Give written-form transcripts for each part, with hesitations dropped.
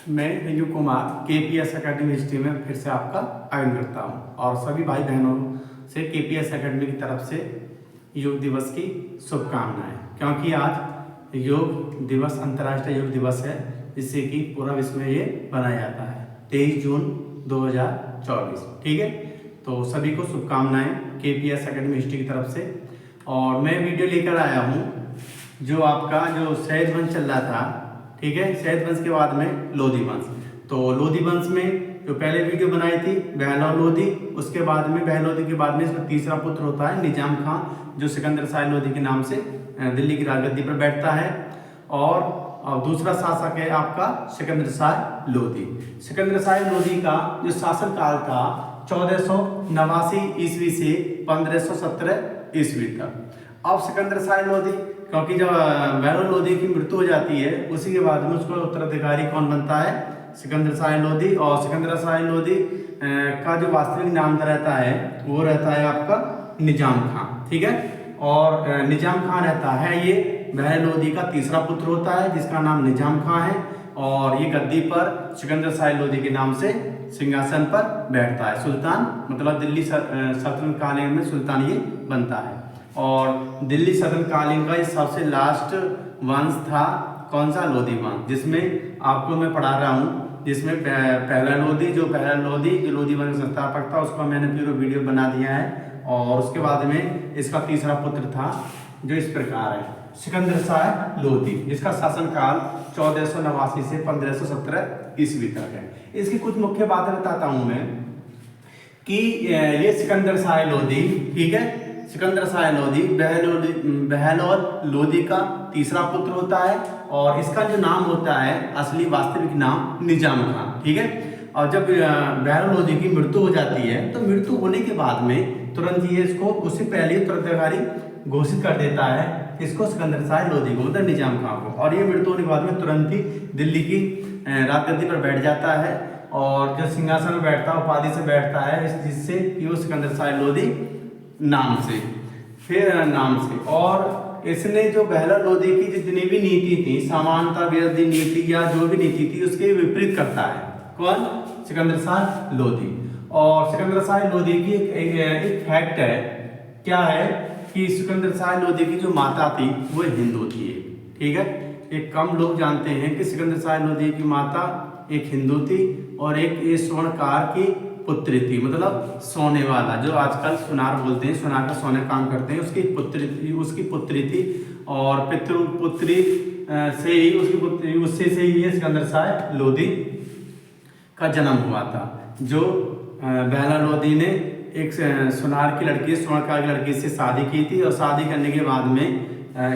मैं रिंजू Kumar KPS academy history में फिर से आपका आवेदन करता हूं और सभी भाई बहनों से केपीएस एकेडमी की तरफ से योग दिवस की शुभकामनाएं, क्योंकि आज योग दिवस अंतर्राष्ट्रीय योग दिवस है, जिससे कि पूरा विश्व में ये मनाया जाता है 23 जून 2024। ठीक है, तो सभी को शुभकामनाएं केपीएस एकेडमी हिस्ट्री की तरफ से। और मैं वीडियो लेकर आया हूँ जो आपका जो सैयद वंश चल रहा था, ठीक है, सैयद वंश के बाद में लोधी वंश। तो लोधी वंश में जो पहले वीडियो बनाई थी बहलोल लोधी, उसके बाद में बहलोदी के बाद में इसका तीसरा पुत्र होता है निजाम खां, जो सिकंदर शाह लोधी के नाम से दिल्ली की राजगद्दी पर बैठता है। और दूसरा शासक है आपका सिकंदर शाह लोधी। सिकंदर शाह लोधी का जो शासन काल था 1489 ईस्वी से 1517 ईस्वी तक। अब सिकंदर शाह लोधी, क्योंकि जब बहलोल लोधी की मृत्यु हो जाती है, उसी के बाद में उसका उत्तराधिकारी कौन बनता है? सिकंदर शाह लोधी। और सिकंदर शाह लोधी का जो वास्तविक नाम रहता है वो रहता है आपका निजाम खां। ठीक है, और निजाम खां रहता है, ये बहलोल लोधी का तीसरा पुत्र होता है जिसका नाम निजाम खां है, और ये गद्दी पर सिकंदर शाह लोधी के नाम से सिंहासन पर बैठता है। सुल्तान मतलब दिल्ली सल्तनत कालीन में सुल्तान ये बनता है। और दिल्ली सल्तनत कालीन का ये सबसे लास्ट वंश था कौन सा? लोधी वंश, जिसमें आपको मैं पढ़ा रहा हूँ, जिसमें पहला लोधी जो लोधी वंश संस्थापक था, उसका मैंने पूरा वीडियो बना दिया है। और उसके बाद में इसका तीसरा पुत्र था जो इस प्रकार है, सिकंदर शाह लोधी, जिसका शासनकाल 1489 से 1517 ईस्वी तक है। इसकी कुछ मुख्य बातें बताता हूँ मैं कि ये सिकंदर शाह लोधी, ठीक है, सिकंदर शाह लोधी बहलोल लोधी का तीसरा पुत्र होता है, और इसका जो नाम होता है असली वास्तविक नाम निजाम खां। ठीक है, और जब बहलोल लोधी की मृत्यु हो जाती है तो मृत्यु होने के बाद में तुरंत ये इसको उससे पहले उत्तराधिकारी घोषित कर देता है इसको, सिकंदर शाह लोधी को, मतलब निजाम खां को। और ये मृत्यु होने के बाद में तुरंत ही दिल्ली की राजगद्दी पर बैठ जाता है, और जो सिंहासन में बैठता है उपाधि से बैठता है, जिससे कि वो सिकंदर शाह लोधी नाम से, फिर नाम से। और इसने जो बहलोल लोधी की जितनी भी नीति थी, समानता विरोधी नीति या जो भी नीति थी, उसके विपरीत करता है कौन? सिकंदर शाह लोधी। और सिकंदर शाह लोधी की एक फैक्ट है, क्या है कि सिकंदर शाह लोधी की जो माता थी वो हिंदू थी। ठीक है, एक कम लोग जानते हैं कि सिकंदर शाह लोधी की माता एक हिंदू थी और एक ये स्वर्णकार की पुत्री थी, मतलब सोने वाला, जो आजकल सुनार बोलते हैं, सुनार का सोने काम करते हैं, उसकी पुत्री थी। और पुत्री से ही उससे ही ये सिकंदर शाह लोधी का जन्म हुआ था, जो बहलोल लोधी ने एक सुनार की लड़की, स्वर्णकार की लड़की से शादी की थी, और शादी करने के बाद में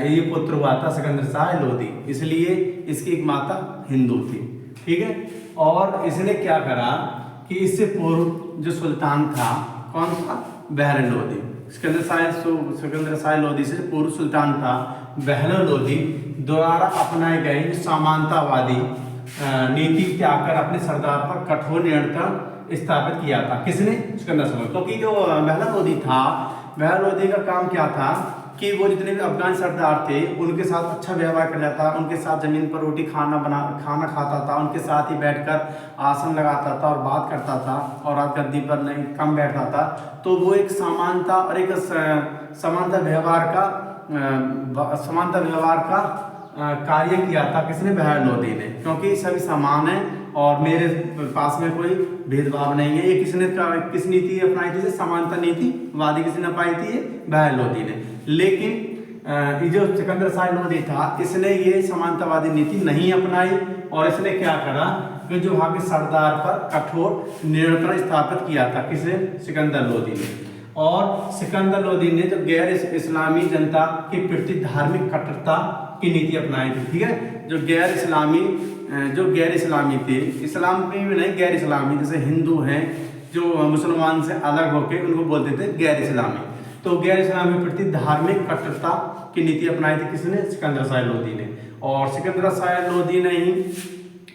ये पुत्र हुआ था सिकंदर शाह लोधी, इसलिए इसकी एक माता हिंदू थी। ठीक है, और इसने क्या करा कि इससे पूर्व जो सुल्तान था कौन था? बहलोल लोधी। सिकंदर शाह लोधी से पूर्व सुल्तान था बहलोल लोधी द्वारा अपनाए गए समानतावादी नीति त्याग कर अपने सरदार पर कठोर नियंत्रण स्थापित किया था। किसने? सिकंदर शाह। क्योंकि जो बहलोल लोधी था, बहलोल लोधी का काम क्या था कि वो जितने भी अफगान सरदार थे उनके साथ अच्छा व्यवहार कर जाता, उनके साथ जमीन पर रोटी खाना खाता था, उनके साथ ही बैठकर आसन लगाता था और बात करता था, और राजगद्दी पर नहीं कम बैठता था। तो वो एक समानता और एक समानता व्यवहार का कार्य किया था। किसने? बहलोल लोधी ने, क्योंकि सभी समान है और मेरे पास में कोई भेदभाव नहीं है। ये किस नीति अपनाई थी? समानता नीति वादी किसने अपनाई थी? बहलोल लोधी ने। लेकिन ये जो सिकंदर शाह लोधी था, इसने ये समानतावादी नीति नहीं अपनाई, और इसने क्या करा कि जो वहाँ के सरदार पर कठोर नियंत्रण स्थापित किया था। किसे? सिकंदर लोधी ने। और सिकंदर लोधी ने जो गैर इस्लामी जनता के प्रति धार्मिक कट्टरता की नीति अपनाई थी। ठीक है, जो गैर इस्लामी थे, इस्लाम में भी नहीं, गैर इस्लामी, जैसे हिंदू हैं जो मुसलमान से अलग होकर उनको बोलते थे गैर इस्लामी, तो गैर इस्लामी प्रति धार्मिक कट्टरता की नीति अपनाई थी। किसने? सिकंदर शाह लोधी ने। और सिकंदर शाह लोधी ने ही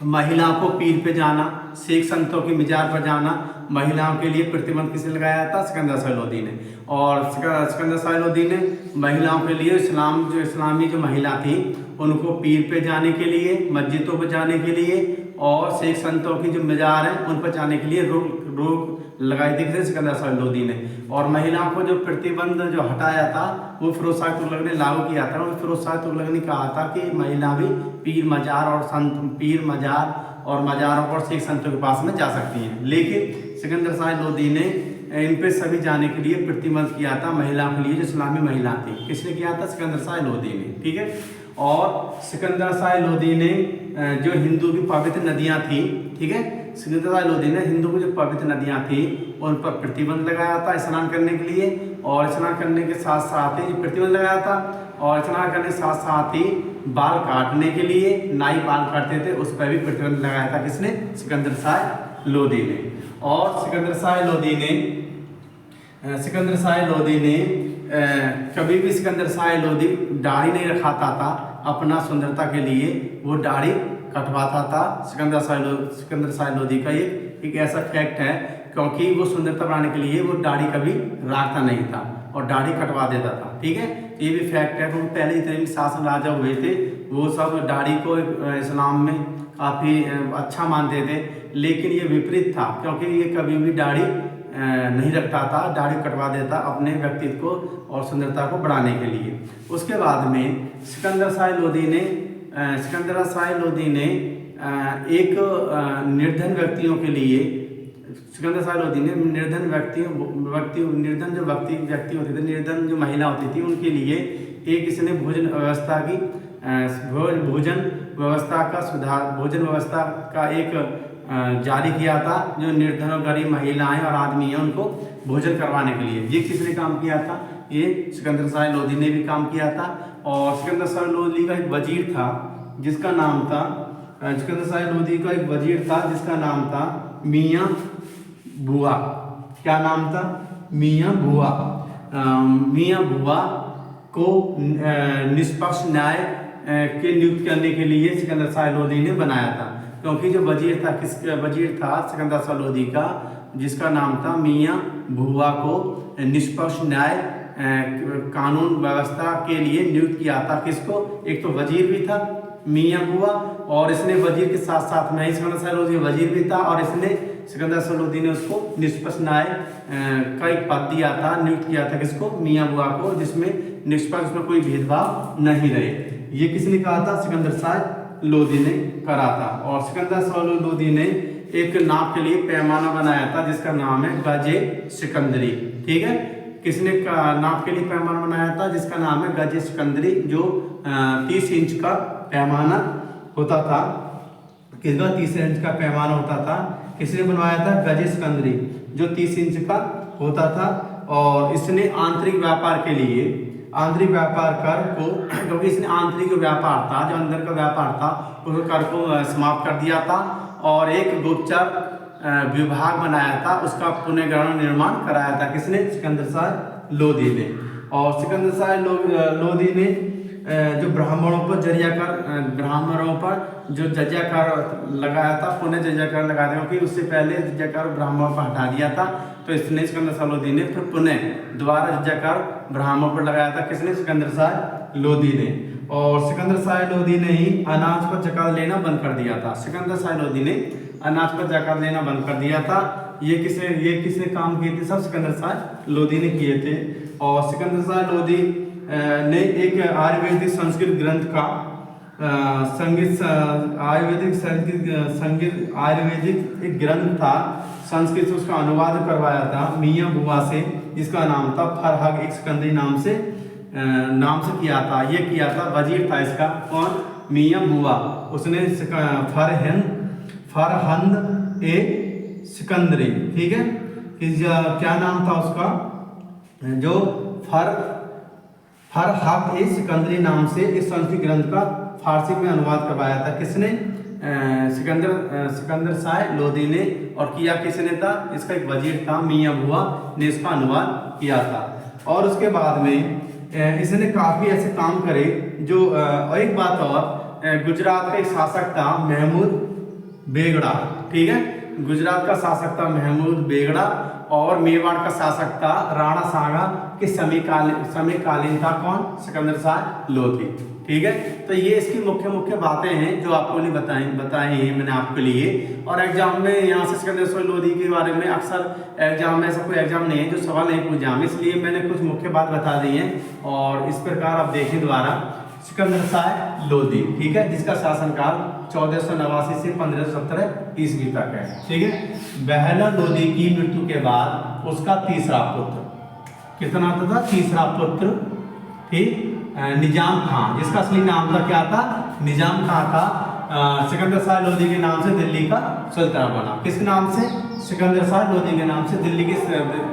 महिलाओं को पीर पे जाना, शेख संतों की मिजार पर जाना, महिलाओं के लिए प्रतिबंध किसने लगाया था? सिकंदर शाह लोधी ने। और सिकंदर शाह लोधी ने महिलाओं के लिए इस्लामी जो महिला थी उनको पीर पे जाने के लिए, मस्जिदों पे जाने के लिए और शेख संतों की जो मजार हैं उन पर जाने के लिए रोक लगाई थी किसने? सिकंदर शाह लोदी ने। और महिलाओं को जो प्रतिबंध जो हटाया था वो फिरोज शाह तुगलक ने लागू किया था। और फिरोज शाह तुगलक ने कहा था कि महिला भी पीर मजार और मजारों पर शेख संतों के पास में जा सकती हैं। लेकिन सिकंदर शाह लोदी ने इन पे सभी जाने के लिए प्रतिबंध किया था महिलाओं के लिए, जो इस्लामी महिला थी। किसने किया था? सिकंदर शाह लोदी ने। ठीक है। और सिकंदर शाह लोदी ने जो हिंदू की पवित्र नदियां थी, ठीक है, सिकंदर शाह लोदी ने हिंदू की जो पवित्र नदियां थी उन पर प्रतिबंध लगाया था स्नान करने के लिए। और स्नान करने के साथ साथ ही प्रतिबंध लगाया था, और स्नान करने के साथ साथ ही बाल काटने के लिए नाई बाल काटते थे, उस पर भी प्रतिबंध लगाया था। किसने? सिकंदर शाह लोदी ने। और सिकंदर शाह लोदी ने कभी भी सिकंदर शाह लोदी दाढ़ी नहीं रखाता था अपना सुंदरता के लिए, वो दाढ़ी कटवाता था। सिकंदर शाह लोदी का एक ऐसा फैक्ट है, क्योंकि वो सुंदरता बढ़ाने के लिए वो दाढ़ी कभी रखता नहीं था और दाढ़ी कटवा देता था। ठीक है, ये भी फैक्ट है, क्योंकि पहले जितने भी शासन राजा हुए थे वो सब दाढ़ी को इस्लाम में काफ़ी अच्छा मानते थे। लेकिन ये विपरीत था, क्योंकि ये कभी भी दाढ़ी नहीं रखता था, दाढ़ी कटवा देता अपने व्यक्तित्व को और सुंदरता को बढ़ाने के लिए। उसके बाद में सिकंदर शाह लोदी ने एक निर्धन व्यक्तियों के लिए, सिकंदर शाह लोदी ने निर्धन व्यक्ति होते थे, निर्धन जो महिला होती थी उनके लिए एक इसने भोजन व्यवस्था का एक जारी किया था, जो निर्धन और गरीब महिलाएं और आदमी हैं उनको भोजन करवाने के लिए। ये किसने काम किया था? ये सिकंदर शाह लोदी ने भी काम किया था। और सिकंदर शाह लोदी का एक वजीर था जिसका नाम था मियाँ बुआ। क्या नाम था? मियाँ बुआ। मियाँ बुआ को निष्पक्ष न्याय के नियुक्त करने के लिए सिकंदर शाह लोदी ने बनाया था, क्योंकि जो वजीर था सिकंदर शाह लोदी का, जिसका नाम था मियाँ बुआ, को निष्पक्ष न्याय कानून व्यवस्था के लिए नियुक्त किया था। किसको? एक तो वजीर भी था मियाँ बुआ, और इसने वजीर के साथ साथ में सिकंदर शाह लोदी वजीर भी था, और इसने सिकंदर शाह लोदी ने उसको निष्पक्ष न्याय का एक पद दिया था, नियुक्त किया था। किसको? मियाँ बुआ को, जिसमें निष्पक्ष में कोई भेदभाव नहीं रहे। ये किसने कहा था? सिकंदर शाह लोदी ने करा था। और सिकंदर शाह लोदी ने एक नाप के लिए पैमाना बनाया था जिसका नाम है गजे सिकंदरी। ठीक है, किसने नाप के लिए पैमाना बनाया था जिसका नाम है गजे सिकंदरी, जो 30 इंच का पैमाना होता था। किसका? 30 इंच का पैमाना होता था। किसने बनवाया था? गजे सिकंदरी, जो 30 इंच का होता था। और इसने आंतरिक व्यापार कर को, क्योंकि इसने आंतरिक व्यापार था, जो अंदर का व्यापार था, उस कर को समाप्त कर दिया था, और एक गुप्तचर विभाग बनाया था, उसका पुनर्गठन निर्माण कराया था। किसने? सिकंदर शाह लोदी ने। और सिकंदर शाह लोदी ने जो ब्राह्मणों पर जो जजिया कर लगाया था, पुनः जजिया कर लगाया था, क्योंकि उससे पहले जजिया कर ब्राह्मणों पर हटा दिया था। तो इसने सिकंदर शाह लोदी ने फिर पुनः दोबारा जजिया कर ब्राह्मणों पर लगाया था। किसने? सिकंदर शाह लोदी ने। और सिकंदर शाह लोदी ने ही अनाज पर जकात लेना बंद कर दिया था। सिकंदर शाह लोदी ने अनाज पर जकात लेना बंद कर दिया था। ये किसने काम किए थे? सब सिकंदर शाह लोदी ने किए थे। और सिकंदर शाह लोदी ने एक आयुर्वेदिक संस्कृत ग्रंथ का आयुर्वेदिक एक ग्रंथ था संस्कृत से, उसका अनुवाद करवाया था मियाँ बुआ से, जिसका नाम था फरहग एक सिकंदरी नाम से किया था। ये किया था, वजीर था इसका। कौन? मियाँ बुआ। उसने फरहंद ए सिकंदरी, ठीक है, क्या नाम था उसका? जो फरहग ए सिकंदरी नाम से इस संस्कृत ग्रंथ का फारसी में अनुवाद करवाया था। किसने? सिकंदर शाह लोदी ने। और किया किसने था? इसका एक वजीर था मियाँ बुआ ने इसका अनुवाद किया था। और उसके बाद में इसने काफ़ी ऐसे काम करे जो, और एक बात और, गुजरात का एक शासक था महमूद बेगड़ा। ठीक है, गुजरात का शासक था महमूद बेगड़ा और मेवाड़ का शासक था राणा सांगा के समकालीन था कौन? सिकंदर शाह लोधी। ठीक है, तो ये इसकी मुख्य मुख्य बातें हैं जो आपको लिए बताई हैं मैंने आपके लिए। और एग्जाम में यहाँ से सिकंदर शाह लोधी के बारे में अक्सर एग्जाम में ऐसा कोई एग्जाम नहीं है जो सवाल नहीं पूछा, इसलिए मैंने कुछ मुख्य बात बता दी है। और इस प्रकार आप देखें दोबारा सिकंदर शाह लोधी, ठीक है, जिसका शासनकाल 1489 से 1517 ईस्वी तक है। ठीक है, बहला लोधी की मृत्यु के बाद उसका तीसरा पुत्र, कितना था? तीसरा पुत्र, ठीक, निजाम खान, जिसका असली नाम था क्या था? निजाम खान था। सिकंदर शाह लोधी के नाम से दिल्ली का सुल्तान बना। किस नाम से? सिकंदर शाह लोधी के नाम से दिल्ली की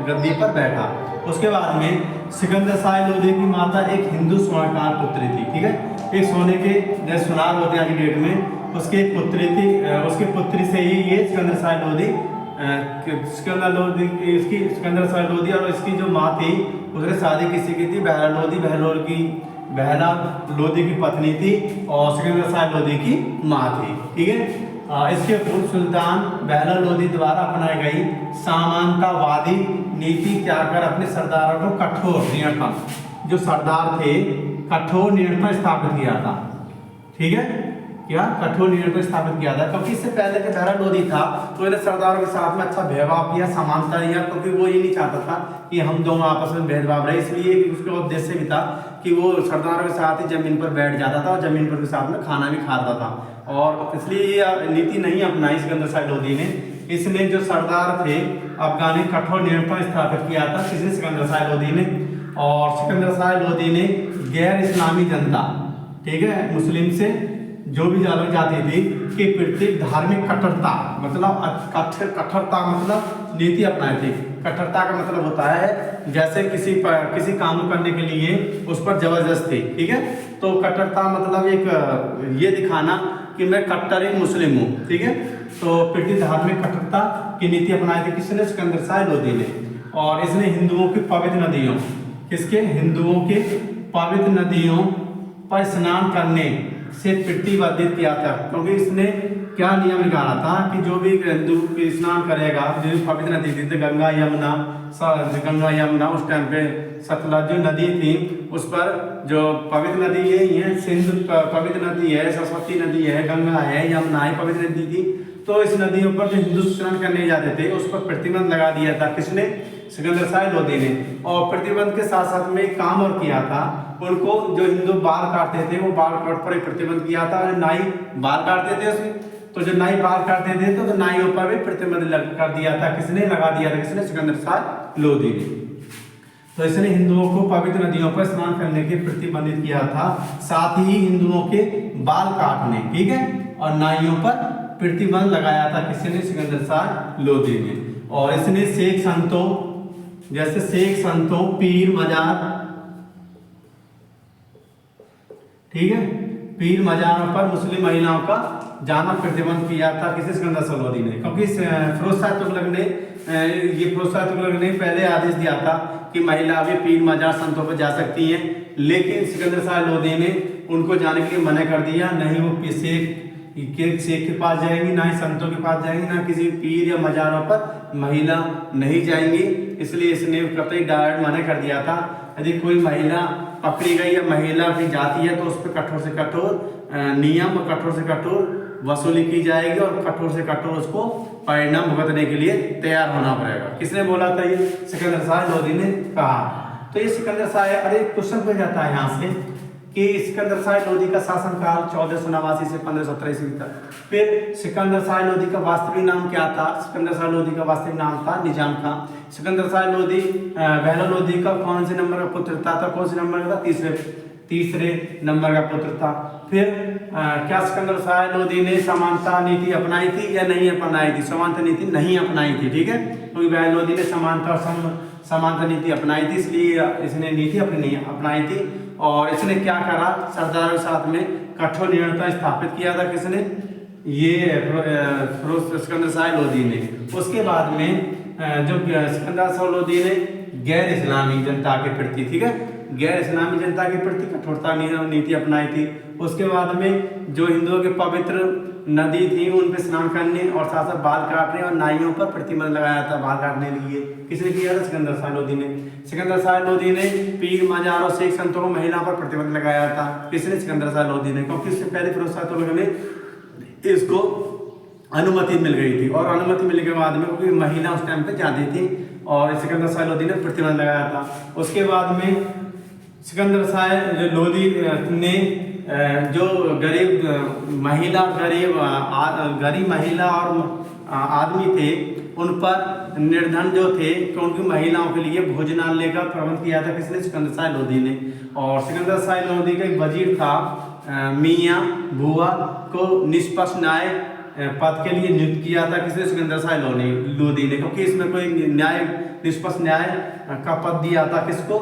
गद्दी पर बैठा। उसके बाद में सिकंदर शाह लोधी की माता एक हिंदू स्वर्णकार पुत्री थी। ठीक है, एक सोने के जैसे सुनार होते हैं आज की डेट में, उसकी एक पुत्री थी। उसकी पुत्री से ही ये सिकंदर शाह लोधी सिकंदर शाह लोधी और इसकी जो माँ थी उसने शादी किसी की थी? बहला लोधी की पत्नी थी और सिकंदर शाह लोधी की माँ थी। ठीक है, इसके पूर्व सुल्तान बहला लोधी द्वारा अपनाई गई सामंतवादी नीति त्याग कर अपने सरदारों को कठोर नियंत्रण, जो सरदार थे कठोर नियंत्रण स्थापित किया था। ठीक है, क्या? कठोर नियंत्रण स्थापित किया था, क्योंकि इससे पहले जो बहला लोधी था तो इन्हें सरदारों के साथ में अच्छा भेदभाव किया, समानता दिया, क्योंकि वो ये नहीं चाहता था कि हम दोनों आपस में भेदभाव रहे। इसलिए उसका उद्देश्य भी था कि वो सरदारों के साथ ही जमीन पर बैठ जाता था और जमीन पर के साथ में खाना भी खाता था। और इसलिए ये नीति नहीं अपनाई सिकंदर शाह लोधी ने। इसने जो सरदार थे अफगानी कठोर नियंत्रण स्थापित किया था, किसने? सिकंदर शाह लोधी ने। और सिकंदर शाह लोधी ने गैर इस्लामी जनता, ठीक है, मुस्लिम से जो भी अलग जाती थी कि प्रति धार्मिक कट्टरता मतलब कट्टरता मतलब नीति अपनाई थी। कट्टरता का मतलब होता है जैसे किसी काम करने के लिए उस पर जबरदस्ती। ठीक है, तो कट्टरता मतलब एक ये दिखाना कि मैं कट्टर ही मुस्लिम हूँ। ठीक है, तो प्रति धार्मिक कट्टरता की नीति अपनाई थी किसने? सिकंदर शाह लोधी ने। और इसने हिंदुओं की पवित्र नदियों, किसके? हिंदुओं के पवित्र नदियों पर स्नान करने से प्रतिबंधित किया था, क्योंकि इसने क्या नियम निकाला था कि जो भी हिंदू स्नान करेगा, जो भी पवित्र नदी थी गंगा यमुना उस टाइम पे सतलज जो नदी थी उस पर जो पवित्र नदी यही है, सिंधु पवित्र नदी है, सरस्वती नदी है, गंगा है, यमुना है, पवित्र नदी थी। तो इस नदियों पर जो हिंदू स्नान करने जाते थे उस पर प्रतिबंध लगा दिया था, किसने? सिकंदर शाह लोधी ने। और प्रतिबंध के साथ साथ में एक काम और किया था, उनको जो हिंदू बाल काटते थे वो बाल काट पर एक प्रतिबंध किया था। नाई बाल काटते थे उसमें, तो जो नाई बाल काटते थे तो नाइयों पर भी प्रतिबंध कर दिया था, किसने लगा दिया था? किसने? सिकंदर शाह लोधी ने। तो इसने हिंदुओं को पवित्र नदियों पर स्नान करने के प्रतिबंधित किया था, साथ ही हिंदुओं के बाल काटने, ठीक है, और नाइयों पर प्रतिबंध लगाया था, किसने? सिकंदर शाह लोधी ने। और इसने शेख संतों, जैसे शेख संतों, पीर मजार, ठीक है, पीर मजारों पर मुस्लिम महिलाओं का जाना प्रतिबंध किया था, किसी? सिकंदर शाह लोधी ने। क्योंकि फिरोज शाह तुगलक ने पहले आदेश दिया था कि महिला भी पीर मजार संतों पर जा सकती हैं, लेकिन सिकंदर शाह लोधी ने उनको जाने के लिए मना कर दिया। नहीं वो शेख के पास जाएंगी, ना ही संतों के पास जाएंगी, ना किसी पीर या मजारों पर महिला नहीं जाएंगी। इसलिए इसने कतई डायरेक्ट मना कर दिया था। यदि कोई महिला पकड़ी गई या महिला की जाती है तो उस पर कठोर से कठोर नियम, कठोर से कठोर वसूली की जाएगी और कठोर से कठोर उसको परिणाम भुगतने के लिए तैयार होना पड़ेगा। किसने बोला था? ये सिकंदर शाह लोधी ने कहा। तो ये सिकंदर शाह, अरे क्वेश्चन पूछा जाता है यहाँ से कि सिकंदर शाह लोधी का शासनकाल 1489 से 1517 ईस्वी तक। फिर सिकंदर शाह लोधी का वास्तविक नाम क्या था? सिकंदर शाह लोधी का वास्तविक नाम था निजाम खान। सिकंदर शाह लोधी बहला लोधी का कौन से नंबर का पुत्र था? कौन से नंबर का? तीसरे नंबर का पुत्र था। फिर क्या सिकंदर शाह लोधी ने समानता नीति अपनाई थी या नहीं अपनाई थी? समानता नीति नहीं अपनाई थी, ठीक है, क्योंकि बहला लोधी ने समानता नीति अपनाई थी, इसलिए इसने नीति अपनाई थी। और इसने क्या करा? सरदारों के साथ में कठोर नियंत्रण स्थापित किया था, किसने? ये सिकंदर शाह लोधी ने। उसके बाद में जो सिकंदर शाह लोधी ने गैर इस्लामी जनता के प्रति, ठीक है, गैर इस्लामी जनता के प्रति कठोरता नीति अपनाई थी। उसके बाद में जो हिंदुओं के पवित्र नदी थी उन पे स्नान करने और साथ साथ बाल काटने और नाइयों पर प्रतिबंध लगाया था बाल काटने के लिए। किसने किया था? सिकंदर शाह लोधी ने। सिकंदर शाह लोधी ने पीर, मजार और शेख संतों को महिलाओं पर प्रतिबंध लगाया था। किसने? सिकंदर शाह लोधी ने, क्योंकि इससे पहले फिरोज शाह तुगलक ने इसको अनुमति मिल गई थी और अनुमति मिलने के बाद में क्योंकि महिला उस टाइम पे ज़्यादा थी और सिकंदर शाह लोधी ने प्रतिबंध लगाया था। उसके बाद में सिकंदर शाह लोधी ने जो गरीब महिला और आदमी थे उन पर निर्धन जो थे तो उनकी महिलाओं के लिए भोजनालय का प्रबंध किया था। किसने? सिकंदर शाह लोधी ने। और सिकंदर शाह लोधी का एक वजीर था मियाँ बुआ को निष्पक्ष न्याय पद के लिए नियुक्त किया था। किसने? सिकंदर शाह लोधी ने, क्योंकि इसमें कोई निष्पक्ष न्याय का पद दिया था। किसको?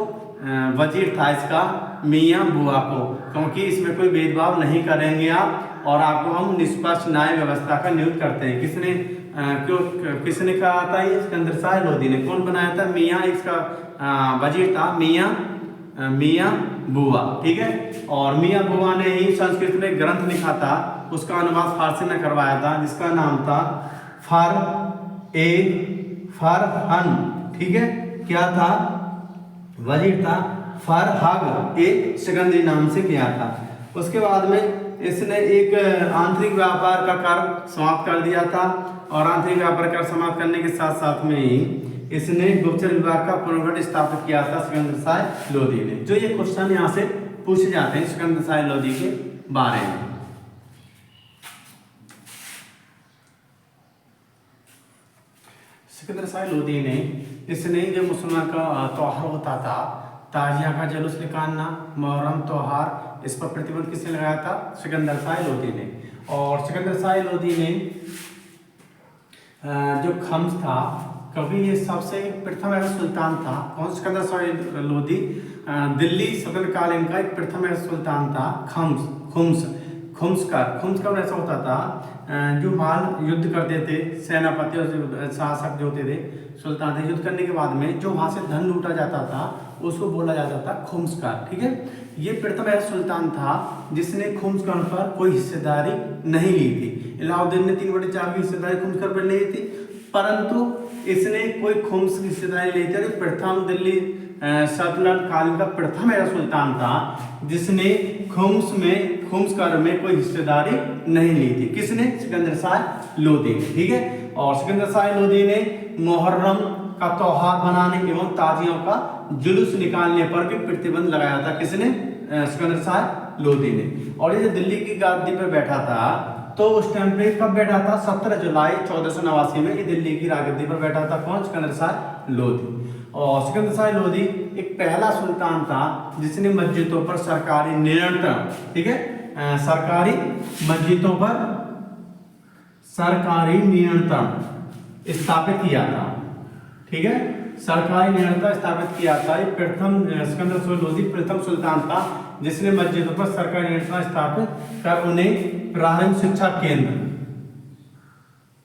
वजीर था इसका मियाँ बुआ को, क्योंकि इसमें कोई भेदभाव नहीं करेंगे आप और आपको हम निष्पक्ष न्याय व्यवस्था का नियुक्त करते हैं। किसने कहा था? ये सिकंदर शाह लोधी ने। कौन बनाया था? मियाँ, इसका वजीर था मियाँ बुआ। ठीक है। और मियाँ बुआ ने ही संस्कृत में ग्रंथ लिखा था, उसका अनुवाद फारसी में करवाया था, जिसका नाम था फरहन। ठीक है। क्या था? वजीर था फरहग ए सिकंदरी नाम से किया था। उसके बाद में इसने एक आंतरिक व्यापार का कार्य समाप्त कर दिया था और आंतरिक व्यापार का समाप्त करने के साथ साथ में ही इसने गुप्तचर विभाग का पुनर्गठन स्थापित किया था सिकंदर शाह लोधी ने। जो ये क्वेश्चन यहाँ से पूछे जाते हैं सिकंदर शाह लोधी के बारे में। सिकंदर शाह लोधी ने इसने जो मुसलमान का त्योहार होता था ताजिया का जुलूस निकालना, मुहर्रम त्योहार, इस पर प्रतिबंध किसने लगाया था? सिकंदर शाह लोधी ने। और सिकंदर शाह लोधी ने जो खम्स था, कभी ये सबसे प्रथम ऐसा सुल्तान था। कौन? सिकंदर शाह लोधी दिल्ली सल्तनत कालीन का एक प्रथम ऐसा सुल्तान था। खुम्सकर ऐसा होता था जो माल युद्ध करते थे, सेनापति और शासक जो होते थे सुल्तान थे, युद्ध करने के बाद में जो वहाँ से धन लूटा जाता था उसको बोला जाता था खुम्सकर। ठीक है। ये प्रथम ऐसा सुल्तान था जिसने खुम्सकर पर कोई हिस्सेदारी नहीं ली थी। अलाउद्दीन ने 3/4 की हिस्सेदारी खुम्सकर पर ली थी, परंतु इसने कोई खुम्स की हिस्सेदारी ली थी। प्रथम दिल्ली सल्तनत कालीन का प्रथम ऐसा सुल्तान था जिसने खुम्सकर में कोई हिस्सेदारी नहीं ली थी। किसने? सिकंदर शाह लोधी ने। ठीक है। और सिकंदर शाह लोधी ने मुहर्रम का त्योहार बनाने एवं ताजियों का जुलूस निकालने पर भी प्रतिबंध लगाया था। किसने? सिकंदर शाह लोधी ने। और ये दिल्ली की गद्दी पर बैठा था तो उस टाइम पे कब बैठा था? 17 जुलाई 1489 में ये दिल्ली की राजगद्दी पर बैठा था। कौन? सिकंदर शाह लोधी। और सिकंदर शाह लोधी एक पहला सुल्तान था जिसने मस्जिदों पर सरकारी नियंत्रण, ठीक है, सरकारी मस्जिदों पर सरकारी नियंत्रण स्थापित किया था। ठीक है। सरकारी नियंत्रण स्थापित किया था। ये प्रथम सिकंदर शाह लोधी प्रथम सुल्तान था जिसने मस्जिदों पर सरकारी नियंत्रण स्थापित कर उन्हें प्रारंभिक शिक्षा केंद्र,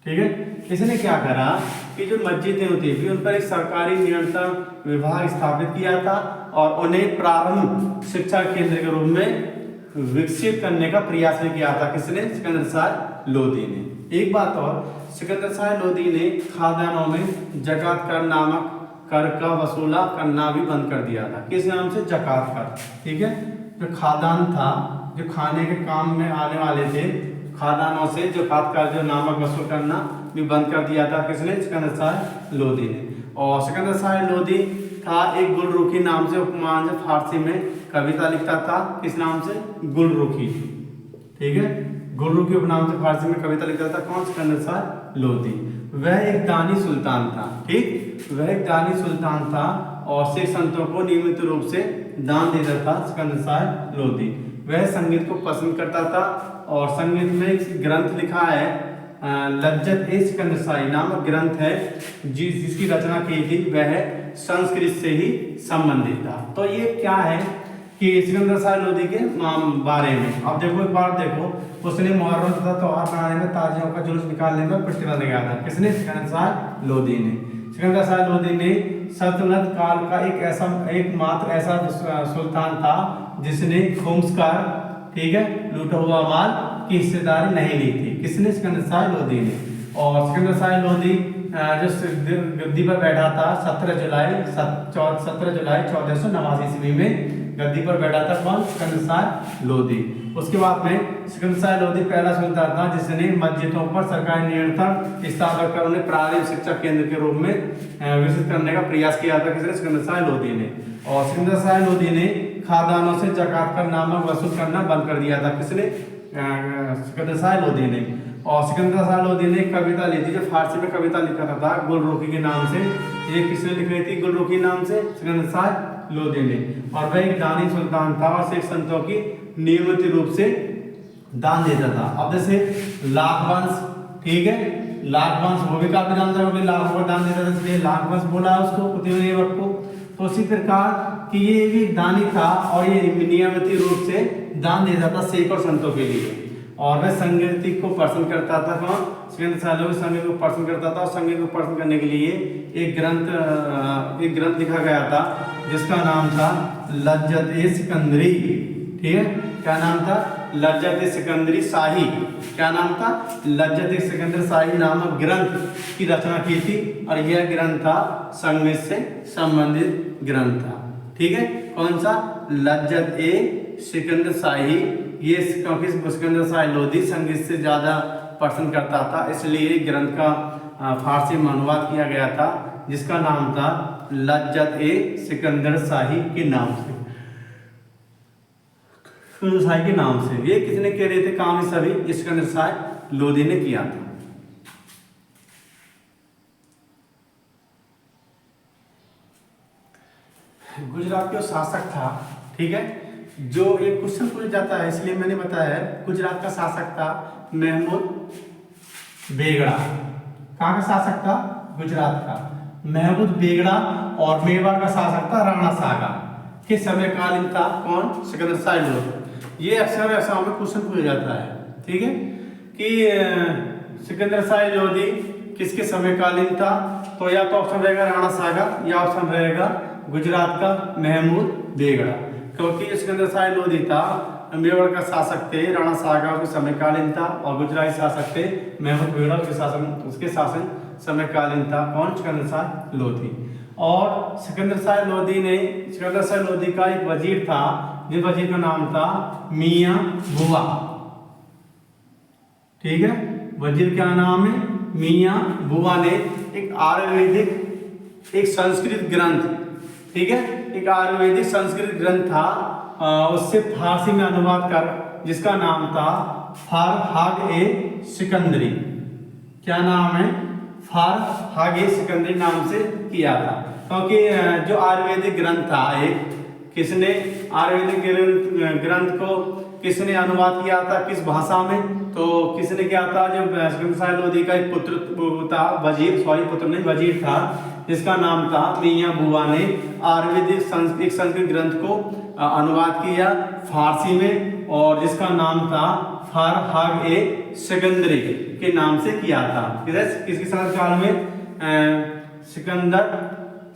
ठीक है, इसने क्या करा कि जो मस्जिदें होती थी उन पर एक सरकारी नियंत्रण विभाग स्थापित किया था और उन्हें प्रारंभिक शिक्षा केंद्र के रूप में विकसित करने का प्रयास किया था। किसने? सिकंदर शाह लोधी ने। एक बात और, सिकंदर शाह लोधी ने खादानों में जकात कर नामक कर का वसूला करना भी बंद कर दिया था। किस नाम से? जकात कर। ठीक है। जो खादान था, जो खाने के काम में आने वाले थे, खादानों से जकात का जो नामक वसूल करना भी बंद कर दिया था। किसने? सिकंदर शाह लोधी ने। और सिकंदर शाह लोधी था एक गुलरुखी नाम से उपमान से फारसी में कविता लिखता था। किस नाम से? गुलरुखी। ठीक है। गुलरुखी उपनाम से फारसी में कविता लिखता था। कौन? सिकंदर शाह लोधी। वह एक दानी सुल्तान था। ठीक। वह एक दानी सुल्तान था और सिख संतों को नियमित रूप से दान देता था। सिकंदर शाह लोधी वह संगीत को पसंद करता था और संगीत में एक ग्रंथ लिखा है, लज्जत ए सिकंदर शाही नामक ग्रंथ है जिसकी रचना की थी वह संस्कृत से ही संबंधित था। तो ये क्या है कि सिकंदर शाह लोधी के बारे में। अब देखो, एक बार देखो, उसने मुहर्रम तथा त्योहार मनाने में ताजियों का जुलूस निकालने में प्रतिबंध लगाया था। किसने? सिकंदर शाह लोधी ने। सिकंदर शाह लोधी ने सल्तनत काल का एकमात्र ऐसा सुल्तान था जिसने खुम्सकर, ठीक है, लूटा हुआ माल की हिस्सेदारी नहीं ली थी। किसने? सिकंदर शाह लोधी ने। और सिकंदर शाह लोधी जो गद्दी पर बैठा था 17 जुलाई 1489 ईस्वी में गद्दी पर बैठा था। कौन? सिकंदर शाह लोधी। उसके बाद में सिकंदर शाह लोधी पहला सुल्तान था जिसने मस्जिदों पर सरकारी नियंत्रण स्थापित कर उन्हें प्रारंभिक शिक्षा केंद्र के रूप में विकसित करने का प्रयास किया था। किसने? सिकंदर शाह लोधी ने। और सिकंदर शाह लोधी ने खादानों से ज़कात का नामक वसूल करना बंद कर दिया था। किसने? सिकंदर शाह लोधी ने। और सिकंदर शाह लोधी ने कविता ली थी, जो फारसी में कविता लिखा था गुलरुखी के नाम से। ये किसने लिखी थी गुलरुखी नाम से? सिकंदर शाह लोधी ने। और वह एक दानी सुल्तान था और सिख संतों की नियमित रूप से दान देता था। अब जैसे लाखवंश, ठीक है, लाखवंश वो भी काफी दान था, लाखों का दान देता था, इसलिए लाखवंश बोला उसको कुतुब वक्त को। तो उसी प्रकार कि ये भी दानी था और ये नियमित रूप से दान देता था सिख और संतों के लिए। और वह संगीत को पसंद करता था। कौन? सिकंदर शाह लोधी संगीत को पसंद करता था। और संगीत को पसंद करने के लिए एक ग्रंथ लिखा गया था जिसका नाम था लज्जत-ए-सिकंदरी। ठीक है, क्या नाम था? लज्जत-ए-सिकंदरी शाही। क्या नाम था? लज्जत-ए-सिकंदर शाही नामक ग्रंथ की रचना की थी। और यह ग्रंथ था संगीत से संबंधित ग्रंथ था। ठीक है, कौन सा? लज्जत-ए-सिकंदर शाही। ये क्योंकि सिकंदर शाह लोधी संगीत से ज़्यादा पसंद करता था, इसलिए ग्रंथ का फारसी में अनुवाद किया गया था जिसका नाम था लज्जत-ए-सिकंदर शाही के नाम से। सिकंदर शाही के नाम से। ये किसने कह रहे थे काम? ये सभी सिकंदर शाह लोधी ने किया था। गुजरात का शासक था, ठीक है, जो एक क्वेश्चन पूछ जाता है इसलिए मैंने बताया है। गुजरात का शासक था महमूद बेगड़ा। कहाँ का शासक था? गुजरात का महमूद बेगड़ा। और मेवाड़ का शासक था राणा सागा। किस समयकालीन था? कौन? सिकंदर शाह लोधी। ये अक्सर एग्जाम में क्वेश्चन पूछा जाता है, ठीक है, कि सिकंदर शाह लोधी किसके समयकालीन था? तो या तो ऑप्शन रहेगा राणा सागा या ऑप्शन रहेगा गुजरात का महमूद बेगड़ा। क्योंकि सिकंदर शाह लोधी था मेवाड़ का शासक थे, राणा सागा उसके समयकालीन था, और गुजराती शासक थे महमूद बेगड़ा उसके शासन समयकालीन था। कौन? सिकंदर शाह लोधी। और सिकंदर शाह लोधी का एक वजीर था जिस वजीर का नाम था मियां बुआ। ठीक है, वजीर क्या नाम है? मियां बुआ ने एक आयुर्वेदिक एक संस्कृत ग्रंथ, ठीक है, एक आयुर्वेदिक संस्कृत ग्रंथ था, उससे फारसी में अनुवाद कर जिसका नाम था फारहाग-ए-सिकंदरी। क्या नाम है? फारहाग-ए-सिकंदरी नाम से किया था। क्योंकि जो आयुर्वेदिक ग्रंथ था एक, किसने आयुर्वेदिक ग्रंथ को किसने अनुवाद किया था? किस भाषा में? तो किसने किया था? जो सिकंदर शाह लोधी का एक पुत्र था, वजीर था जिसका नाम था मियां बुआ ने आयुर्वेदिक संस्कृत ग्रंथ को अनुवाद किया फारसी में, और जिसका नाम था फारहाग-ए-सिकंदरी के नाम से किया था। किसके शासनकाल में? सिकंदर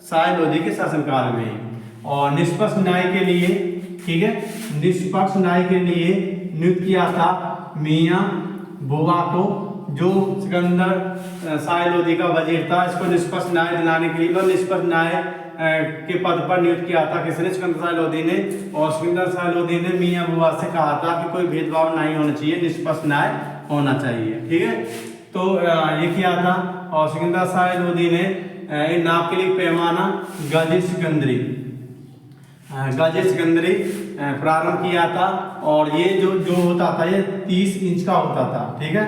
शाह लोधी के शासनकाल में। और निष्पक्ष न्याय के लिए, ठीक है, निष्पक्ष न्याय के लिए नियुक्त किया था मियां बुआ को, जो सिकंदर शाह लोधी का वजीर था। इसको निष्पक्ष न्याय दिलाने के लिए निष्पक्ष न्याय के पद पर नियुक्त किया था। किसने? सिकंदर शाह लोधी ने। और सिकंदर शाह लोधी ने मियां बुआ से कहा था कि कोई भेदभाव नहीं होना चाहिए, निष्पक्ष न्याय होना चाहिए। ठीक है, तो ये किया था। और सिकंदर शाह लोधी ने नाप के लिए पैमाना गज-ए-सिकंदरी प्रारंभ किया था। और ये जो होता था ये 30 इंच का होता था। ठीक है,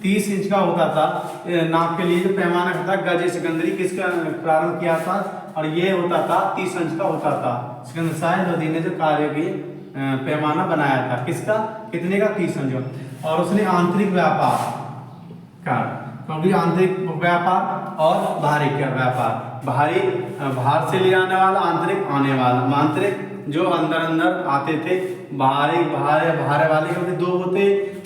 30 इंच का होता था नाप के लिए जो पैमाना था गज-ए-सिकंदरी किसका प्रारंभ किया था? और ये होता था 30 इंच का होता था। सिकंदर शाह लोधी ने जो कार्य की पैमाना बनाया था, किसका? कितने का? 30 इंच। और उसने आंतरिक व्यापार का, क्योंकि आंतरिक व्यापार और बाहरी क्या व्यापार, बाहर से ले आने वाला, आंतरिक आने वाला। आंतरिक जो अंदर आते थे, बाहरी वाले क्योंकि दो होते,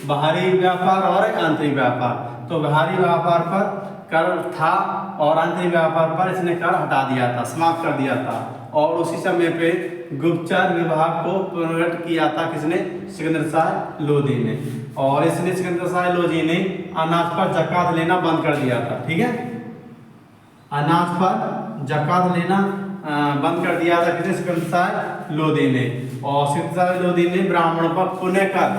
बाहरी व्यापार और आंतरिक व्यापार। तो बाहरी व्यापार पर कर था और आंतरिक व्यापार पर इसने कर हटा दिया था, समाप्त कर दिया था। और उसी समय पे गुप्तचर विभाग को पुनर्गठित किया था किसने? सिकंदर शाह लोधी ने। और इसने सिकंदर शाह लोधी ने अनाज पर ज़कात लेना बंद कर दिया था। ठीक है, अनाज पर ज़कात लेना बंद कर दिया था किसने? सिकंदर शाह लोधी ने। और सिकंदर शाह लोधी ने ब्राह्मणों पर पुण्य कर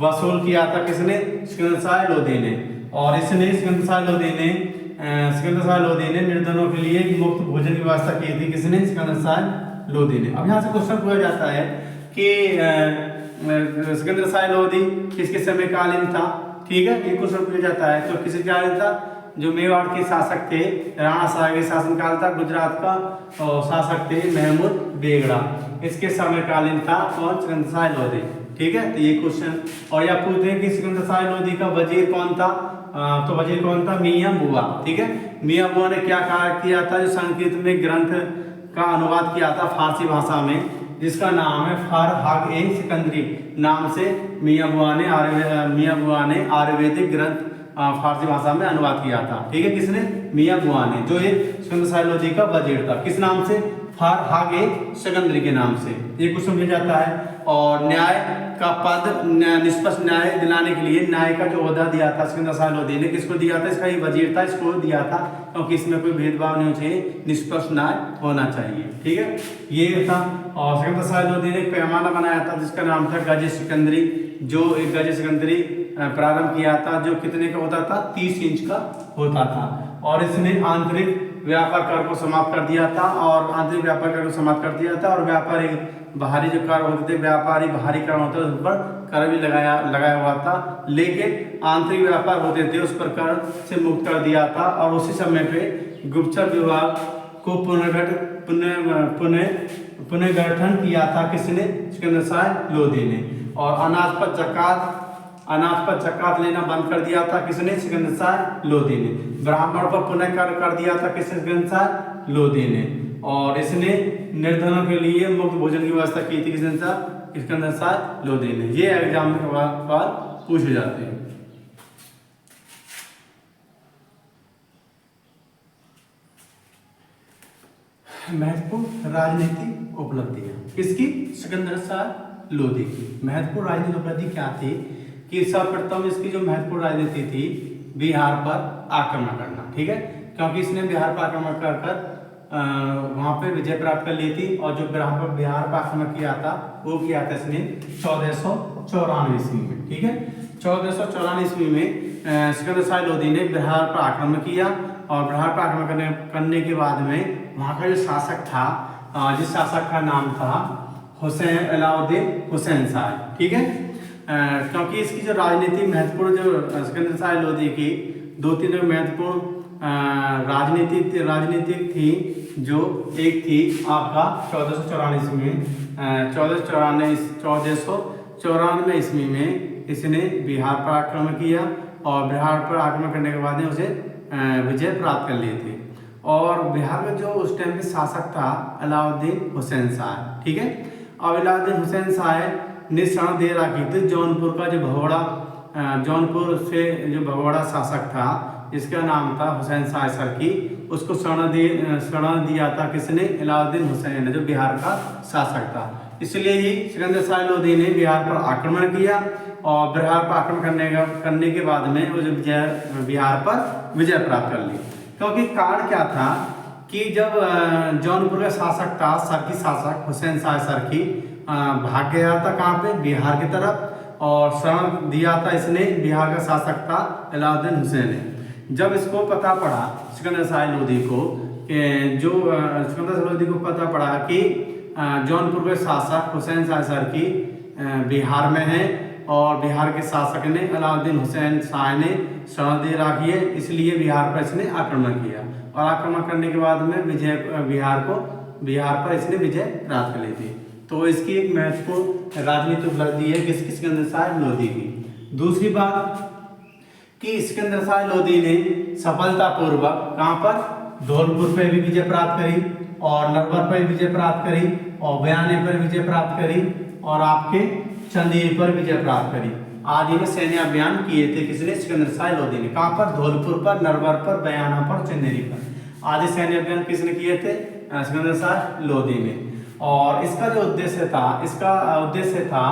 वसूल किया था किसने? सिकंदर शाह लोधी ने। और इसने सिकंदर शाह लोधी ने निर्धनों के लिए मुफ्त भोजन की व्यवस्था की थी किसने? सिकंदर शाह लोधी ने। अब यहाँ से क्वेश्चन पूछा जाता है कि सिकंदर शाह लोधी किसके समय कालीन था? ठीक है, ये क्वेश्चन पूछा जाता है। तो किसके कालीन था? जो मेवाड़ के शासक थे, राणा साहब के शासनकाल था। गुजरात का शासक थे महमूद बेगड़ा, इसके समय कालीन था कौन? सिकंदर शाह लोधी। ठीक है, तो ये क्वेश्चन। और या पूछते हैं कि सिकंदर शाह लोधी का वजीर कौन था? तो वजीर कौन था? मियां बुआ। ठीक है, मियां बुआ ने क्या कार्य किया था? जो संस्कृत में ग्रंथ का अनुवाद किया था फारसी भाषा में, जिसका नाम है फरहाग ए सिकंदरी नाम से मियां बुआ ने आयुर्वेदिक ग्रंथ फारसी भाषा में अनुवाद किया था। ठीक है, किसने? मियां बुआ ने, जो एक सिकंदर शाह लोधी का वजीर था। किस नाम से? फरहाग ए सिकंदरी के नाम से। ये क्वेश्चन मिल जाता है। और न्याय का पद निष्पक्ष न्याय दिलाने के लिए न्याय का जो ओहदा दिया था सिकंदर शाह लोधी ने, किसको दिया था? इसका ये वजीर था, इसको दिया था, क्योंकि इसमें कोई भेदभाव नहीं होना चाहिए, निष्पक्ष न्याय होना चाहिए। ठीक है, ये था। और सिकंदर शाह लोधी ने एक पैमाना बनाया था जिसका नाम था गज सिकंदरी, जो एक गज सिकंदरी प्रारंभ किया था, जो कितने का होता था? 30 इंच का होता था। और इसने आंतरिक व्यापार कर को समाप्त कर दिया था, और आंतरिक व्यापार कर को समाप्त कर दिया था। और व्यापारी बाहरी जो कर होते थे, व्यापारी बाहरी कर होते थे, उस पर कर भी लगाया हुआ था, लेकिन आंतरिक व्यापार होते थे उस पर कर से मुक्त कर दिया था। और उसी समय पे गुप्तचर विभाग को पुनर्गठन किया था किसने? सिकंदर शाह लोधी ने। और अनाज पर ज़कात लेना बंद कर दिया था किसने? सिकंदर शाह लोधी ने। ब्राह्मण पर पुनः कर दिया था किसने? सिकंदर शाह लोधी ने। और इसने निर्धनों के लिए मुफ्त भोजन की व्यवस्था की थी किसने? सिकंदर शाह लोधी ने। ये एग्जाम में सवाल पूछे जाते हैं। महत्वपूर्ण राजनीतिक उपलब्धियां किसकी? सिकंदर शाह लोधी की। महत्वपूर्ण राजनीतिक उपलब्धि क्या थी? कि सर्वप्रथम इसकी जो महत्वपूर्ण राजनीति थी, बिहार पर आक्रमण करना। ठीक है, क्योंकि इसने बिहार पर आक्रमण कर वहाँ पे विजय प्राप्त कर ली थी। और जो बिहार पर आक्रमण किया था वो किया था इसने 1494 ईस्वी में। ठीक है, 1494 ईस्वी में सिकंदर शाह लोधी ने बिहार पर आक्रमण किया। और बिहार पर आक्रमण करने के बाद में वहाँ का जो शासक था, जिस शासक का नाम था अलाउद्दीन हुसैन शाह। ठीक है, क्योंकि इसकी जो राजनीति महत्वपूर्ण जो सिकंदर शाह लोधी की 2-3 महत्वपूर्ण राजनीतिक थी, जो एक थी आपका 1494 में 1494 ईस्वी में इसने बिहार पर आक्रमण किया। और बिहार पर आक्रमण करने के बाद उसे विजय प्राप्त कर लिए थे। और बिहार में जो उस टाइम के शासक था अलाउद्दीन हुसैन शाह। ठीक है, अब अलाउद्दीन हुसैन शाह ने शरण दे रखी थी जौनपुर का, जौनपुर से जो भगोड़ा शासक था, इसका नाम था हुसैन शाह सरकी, उसको शरण दिया था किसने? अलाउद्दीन हुसैन ने, जो बिहार का शासक था। इसलिए ही सिकंदर शाह लोधी ने बिहार पर आक्रमण किया। और बिहार पर आक्रमण करने के बाद में वो जो बिहार पर विजय प्राप्त कर ली। क्योंकि कारण क्या था कि जब जौनपुर का शासक था, सरकी शासक हुसैन शाह सरकी भाग गया था कहाँ पे? बिहार की तरफ। और शरण दिया था इसने, बिहार का शासक था अलाउद्दीन हुसैन ने। जब इसको पता पड़ा सिकंदर शाह लोधी को, सिकंदर शाह लोधी को पता पड़ा कि जौनपुर के शासक हुसैन शाह सरकी बिहार में है, और बिहार के शासक ने अलाउद्दीन हुसैन शाह ने शरण दे रखी है, इसलिए बिहार पर इसने आक्रमण किया। और आक्रमण करने के बाद में बिहार पर इसने विजय प्राप्त कर ली थी। तो इसकी एक महत्वपूर्ण राजनीतिक उपलब्धि है किसकी? सिकंदर शाह लोधी की। दूसरी बात कि सिकंदर शाह लोधी ने सफलतापूर्वक कहाँ पर? धौलपुर पर भी विजय प्राप्त करी, और नरवर पर विजय प्राप्त करी, और बयाने पर विजय प्राप्त करी, और आपके चंदेरी पर विजय प्राप्त करी। आदि में सैन्य अभियान किए थे किसने? सिकंदर शाह लोधी ने। कहाँ पर? धौलपुर पर, नरवर पर, बयाना पर, चंदेरी पर। आदि सैन्य अभियान किसने किए थे? सिकंदर शाह लोधी ने। और इसका जो उद्देश्य था, इसका उद्देश्य था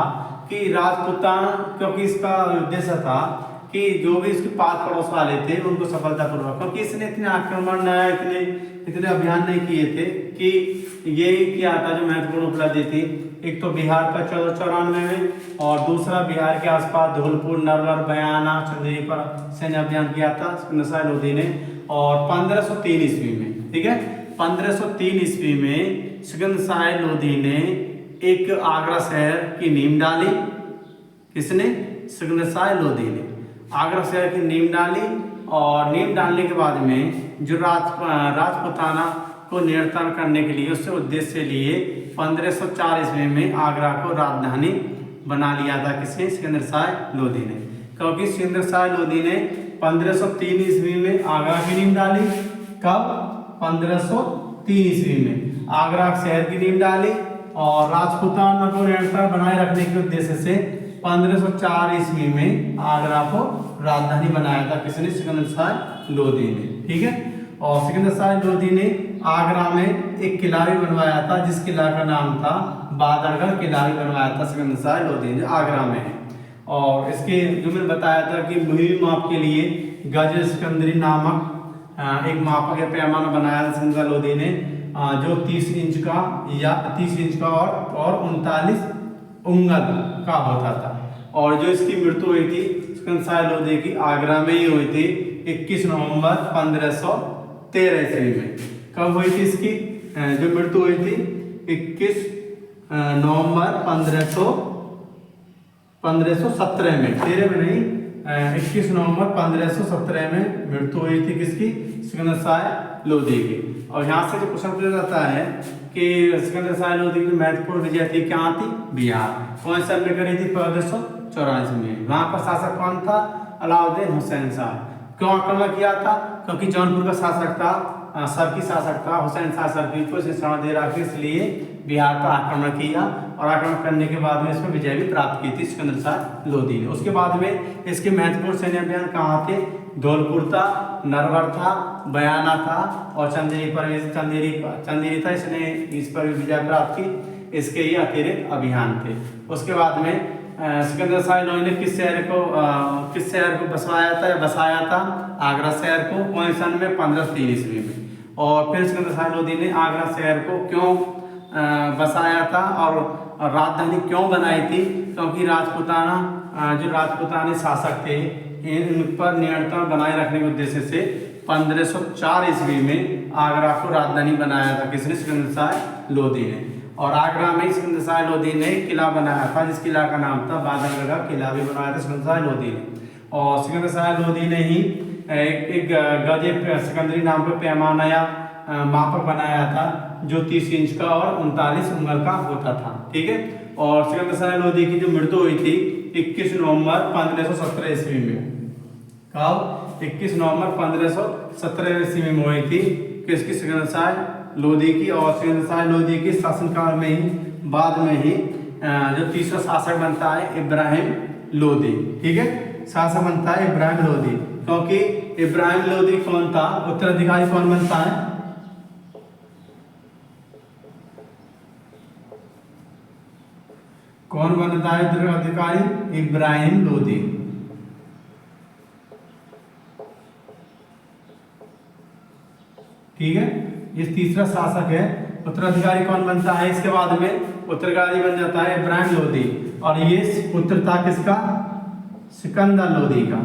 कि राजपूताना, क्योंकि इसका उद्देश्य था कि जो भी इसके पास पड़ोस वाले थे उनको सफलतापूर्वक, क्योंकि इसने इतने आक्रमण इतने अभियान नहीं किए थे कि ये क्या था जो महत्वपूर्ण उपलब्धि थी। एक तो बिहार पर 1494 में और दूसरा बिहार के आसपास धौलपुर, नरवर, बयाना, चंदेरी पर सैन्य अभियान किया था सिकंदर शाह लोधी ने। और 1503 ईस्वी में, ठीक है, 1503 ईस्वी में सिकंदर शाह लोधी ने एक आगरा शहर की नींव डाली। किसने? सिकंदर शाह लोधी ने आगरा शहर की नींव डाली। और नींव डालने के बाद में जो राजपूताना को नियंत्रण करने के लिए उससे उद्देश्य लिए 1504 ईस्वी में आगरा को राजधानी बना लिया था। किसने? सिकंदर शाह लोधी ने। क्योंकि सिकंदर शाह लोधी ने 1503 ईस्वी में आगरा की नींव डाली। कब? 1503 ईस्वी में आगरा शहर की नींव डाली और राजपूताना को नियंत्रण बनाए रखने के उद्देश्य से 1504 ईस्वी में आगरा को राजधानी बनाया था। किसने? सिकंदर शाह लोधी ने, ठीक है। और सिकंदर शाह लोधी ने आगरा में एक किला भी बनवाया था, जिस किला का नाम था बादरगढ़ किला भी बनवाया था सिकंदर शाह लोधी ने, आगरा में है। और इसके जो मैंने बताया था कि मुहिम माप के लिए गज सिकंदरी नामक एक मापक या पैमाना बनाया था सिकंदर लोधी ने, जो 30 इंच का या 30 इंच का और 39 उंगल का होता था। और जो इसकी मृत्यु हुई थी सिकंदर शाह लोधी की आगरा में ही हुई थी 21 नवंबर 1513 ईस्वी में। कब हुई थी इसकी जो मृत्यु हुई थी? 21 नवंबर 1517 में, 13 में नहीं, 21 नवंबर 1517 में मृत्यु हुई थी किसकी? सिकंदर शाह लोधी की। और यहाँ से जो क्वेश्चन पूछा जाता है कि सिकंदर शाह लोधी की महत्वपूर्ण विजय थी क्या थी? बिहार। कौन सा में करी थी? 1584 में। वहाँ का शासक कौन था? अलाउद्दीन हुसैन शाह। क्यों आक्रमण किया था? क्योंकि जौनपुर का शासक था, सरकी शासक था हुसैन शाह सरकी को शिक्षण दे रहा था, इसलिए बिहार पर आक्रमण किया। और आक्रमण करने के बाद में इसमें विजय भी प्राप्त की थी सिकंदर शाह लोधी ने। उसके बाद में इसके महत्वपूर्ण सैन्य अभियान कहाँ थे? धौलपुर था, नरवर था, बयाना था और चंदेरी था। इसने इस पर भी विजय प्राप्त की। इसके ये अतिरिक्त अभियान थे। उसके बाद में सिकंदर शाह लोधी ने किस शहर को बसाया था? आगरा शहर को। कौन सन में? 1503 ईस्वी में। और फिर सिकंदर शाह लोधी ने आगरा शहर को क्यों बसाया था और राजधानी क्यों बनाई थी? क्योंकि जो राजपूताना शासक थे इन पर नियंत्रण बनाए रखने के उद्देश्य से 1504 ईस्वी में आगरा को राजधानी बनाया था। किसने? सिकंदर शाह लोधी ने। और आगरा में सिकंदर शाह लोधी ने किला बनाया था, जिस किला का नाम था बादलगढ़ का किला भी बनाया था सिकंदर शाह लोधी ने। और सिकंदर शाह लोधी ने ही एक गजे सिकंदरी नाम पर पैमाना या मापक बनाया था, जो 30 इंच का और 39 उंगल का होता था, ठीक है। और सिकंदर शाह लोधी की जो मृत्यु हुई थी 21 नवंबर 1517 ईस्वी में। कब? 21 नवंबर 1517 ईस्वी में हुई थी। किसकी? सिकंदर शाह लोधी की। और सिकंदर शाह लोधी के शासनकाल में ही बाद में ही जो तीसरा शासक बनता है इब्राहिम लोधी, ठीक है, शासक बनता है इब्राहिम लोधी। क्योंकि इब्राहिम लोधी कौन था? उत्तराधिकारी कौन बनता है? कौन बनता है उत्तराधिकारी? इब्राहिम लोधी, ठीक है। ये तीसरा शासक है। उत्तराधिकारी कौन बनता है? इसके बाद में उत्तराधिकारी बन जाता है इब्राहिम लोधी। और ये पुत्र था किसका? सिकंदर लोधी का,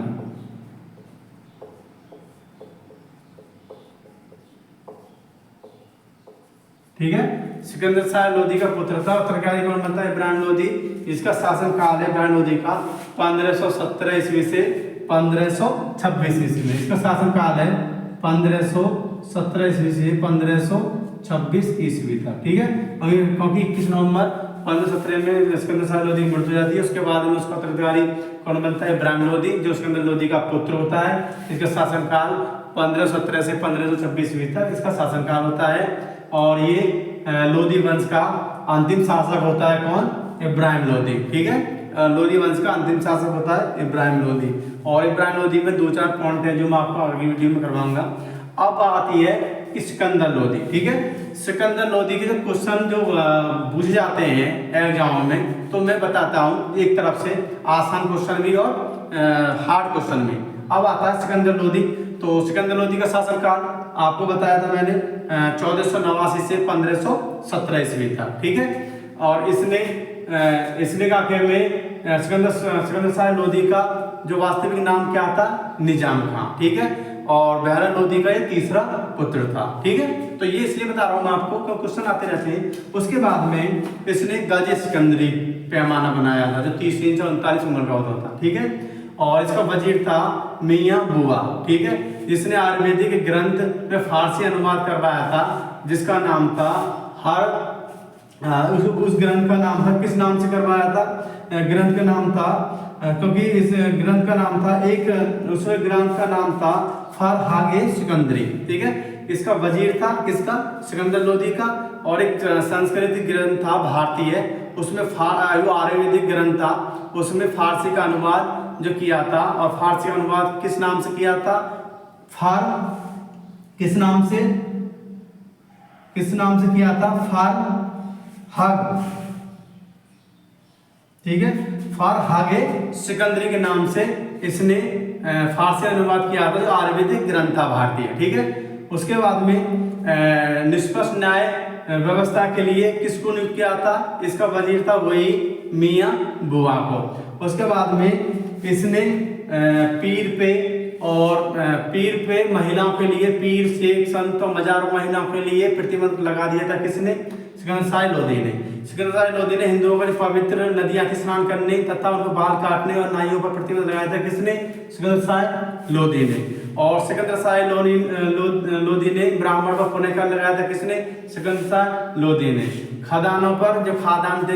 ठीक है। सिकंदर शाह लोधी का पुत्र था। उत्तराधिकारी कौन बनता है? इब्राहिम लोधी। इसका शासन काल है इब्राहिम लोधी का 1517 ईस्वी से 1526 ईस्वी में। इसका शासन काल है 1517 ईस्वी से 1526 ईस्वी था, ठीक है। क्योंकि 21 नवंबर 1517 में सिकंदर शाह लोधी की मृत्यु हो जाती है। उसके बाद में उसका उत्तराधिकारी कौन बनता है? इब्राहिम लोधी, जो सिकंदर लोधी का पुत्र होता है। इसका शासनकाल 1517 से 1526 ईस्वी तक इसका शासनकाल होता है। और ये लोधी वंश का अंतिम शासक होता है कौन? इब्राहिम लोधी, ठीक है। लोधी वंश का अंतिम शासक होता है इब्राहिम लोधी। और इब्राहिम लोधी में 2-4 पॉइंट है जो मैं आपको आगे वीडियो में करवाऊंगा। अब आती है कि सिकंदर लोदी, ठीक है। सिकंदर लोदी के जो क्वेश्चन जो पूछे जाते हैं एग्जाम में, तो मैं बताता हूँ एक तरफ से आसान क्वेश्चन भी और हार्ड क्वेश्चन भी। अब आता है सिकंदर लोदी। तो सिकंदर लोदी का शासनकाल आपको बताया था मैंने 1489 से 1517 ईस्वी तक, ठीक है। और इसने का आखिर में सिकंदर शाह लोदी का जो वास्तविक नाम क्या था, निजाम खां, ठीक है। और बहरा लोदी का ये तीसरा पुत्र था, ठीक है। तो ये इसलिए बता रहा हूँ मैं आपको क्योंकि क्वेश्चन आते रहते हैं। उसके बाद में इसने गज सिकंदरी पैमाना बनाया था जो 30 इंच और 39 उंगल का होता था, ठीक है। और इसका वजीर था मियां बुआ, ठीक है, जिसने आयुर्वेदिक ग्रंथ में फारसी अनुवाद करवाया था, जिसका नाम था उस ग्रंथ का नाम था, किस नाम से करवाया था, ग्रंथ का नाम था, क्योंकि इस ग्रंथ का नाम था उस ग्रंथ का नाम था फरहागे सिकंदरी, ठीक है। इसका वजीर था किसका, सिकंदर लोदी का। और एक संस्कृत ग्रंथ था भारतीय, उसमें आयुर्वेदिक ग्रंथ था, उसमें फारसी का अनुवाद जो किया था। और फारसी अनुवाद किस नाम से किया था, किस नाम से किया था, फरहाग, ठीक है, फरहागे सिकंदरी के नाम से इसने फारसी अनुवाद किया था जो आयुर्वेदिक ग्रंथ था भारतीय, ठीक है। उसके बाद में निष्पक्ष न्याय व्यवस्था के लिए किसको नियुक्त किया था, इसका वजीर था वही मियां बुआ को। उसके बाद में इसने पीर पे महिलाओं के लिए, पीर शेख संत और मजार महिलाओं के लिए प्रतिबंध लगा दिया था, किसने, सिकंदर शाह लोदी ने। सिकंदर शाह लोदी ने हिंदुओं पर पवित्र नदियां के स्नान करने तथा उनको बाल काटने और नाइयों पर प्रतिबंध लगाया था, किसने, सिकंदर शाह लोदी ने। और सिकंदर शाह लोदी ने ब्राह्मण पर पुण्य कर लगाया था, किसने, सिकंदर शाह लोदी ने। खदानों पर जो खादान थे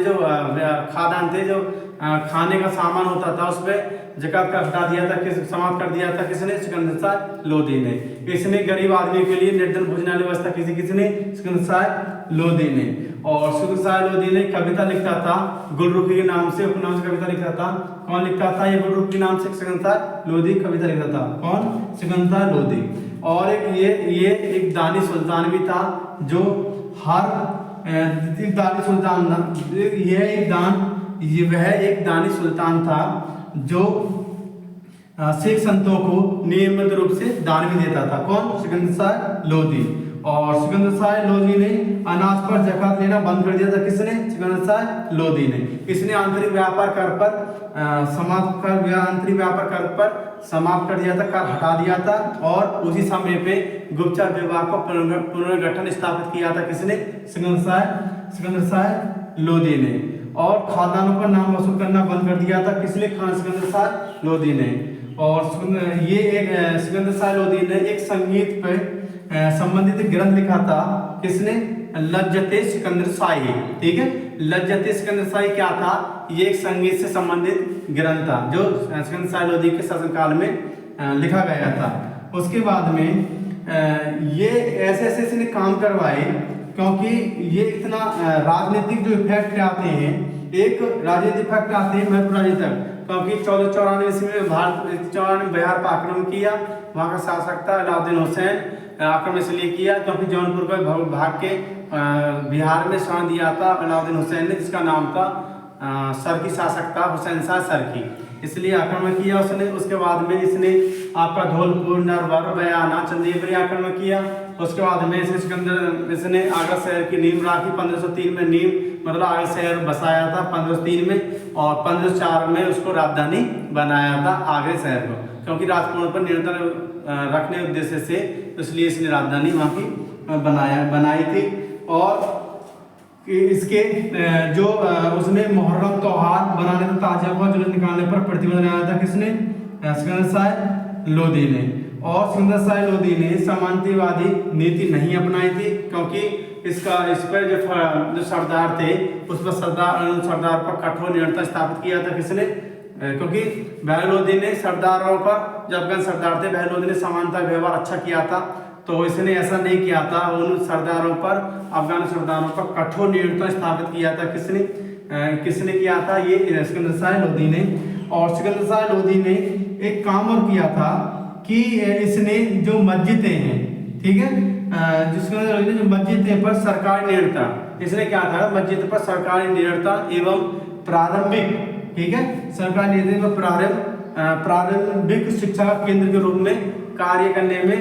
जो खाने का सामान होता था, उस पर ज़कात का हटा दिया था, समाप्त कर दिया था, किसने, सिकंदर शाह लोदी ने। इसने गरीब आदमी के लिए निर्धन भोजनालय व्यवस्था किसने, सिकंदर शाह लोदी ने। और सिकंदर शाह लोदी ने कविता लिखता था गुलरुखी के नाम से, उपनाम से कविता लिखता था। कौन लिखता था ये गुलरुखी के नाम से, सिकंदर शाह लोदी कविता लिखता था। कौन, सिकंदर शाह लोदी। और ये एक दानी सुल्तान भी था जो वह एक दानी सुल्तान था जो सिख संतों को नियमित रूप से दान भी देता था। कौन, सिकंदर शाह लोदी। और सिकंदर शाह लोदी ने अनाज पर ज़कात लेना बंद कर दिया था, किसने, सिकंदर शाह लोदी ने। इसने आंतरिक व्यापार कर पर समाप्त कर दिया था, कर हटा दिया था। और उसी समय पे गुप्तचर विभाग को पुनर्गठन स्थापित किया था, किसने, सिकंदर शाह लोदी ने। और खादानों पर नाम वसूल करना बंद कर दिया था, किसने, सिकंदर शाह लोदी ने। और सिकंदर शाह लोदी ने एक संगीत पर संबंधित ग्रंथ लिखा था, किसने, लज्जते सिकंदर शाही, ठीक है। लज्जते सिकंदर शाही क्या था, ये एक संगीत से संबंधित ग्रंथ था जो सिकंदर शाह लोदी के शासनकाल में लिखा गया था। उसके बाद में ये ऐसे इसने काम करवाए क्योंकि ये इतना राजनीतिक जो इफेक्ट आते हैं, एक राजनीतिक इफेक्ट आते हैं महत्व तक, क्योंकि 1494 ईस्वी में बिहार पर आक्रमण किया। वहाँ का शासक था अलाउद्दीन हुसैन। आक्रमण इसलिए किया क्योंकि जौनपुर को भाग के बिहार में स्वर्ण दिया था अलाउद्दीन हुसैन ने, जिसका नाम था सरकी शासक था हुसैन शाह सरकी, इसलिए आक्रमण किया उसने। उसके बाद में इसने आपका धौलपुर, नरवर, बयाना, चंदेवरी आक्रमण किया। उसके बाद में इसने आगरा शहर की नींव राखी 1503 में, नींव मतलब आगरा शहर बसाया था 1503 में। और 1504 में उसको राजधानी बनाया था आगरा शहर को, क्योंकि राजकुमार पर नियंत्रण रखने उद्देश्य से, इसलिए इसने राजधानी वहाँ की बनाई थी। और इसके जो उसने मुहर्रम त्योहार बनाने का ताजिया को जुलूस निकालने पर प्रतिबंध लगाया था, किसने, सिकंदर शाह लोदी ने। और सिकंदर शाह लोदी ने सामंतवादी नीति नहीं अपनाई थी, क्योंकि इस पर जो सरदार थे उस पर सरदार पर कठोर नियंत्रण स्थापित किया था, किसने, क्योंकि बहलोदी ने सरदारों पर, जो अफगान सरदार थे, बहलोदी ने समानता व्यवहार अच्छा किया था, तो इसने ऐसा नहीं किया था। उन सरदारों पर, अफगान सरदारों पर कठोर नियंत्रण स्थापित किया था, किसने किया था, ये सिकंदर शाह लोदी ने। और सिकंदर शाह लोदी ने एक काम और किया था कि इसने जो मस्जिदें हैं, ठीक है, जिसमें जो मस्जिद पर सरकारी निरंतर, इसने क्या था, मस्जिद पर सरकारी निरंतर एवं प्रारंभिक, ठीक है, सरकारी निरंतर प्रारंभिक शिक्षा का केंद्र के रूप में कार्य करने में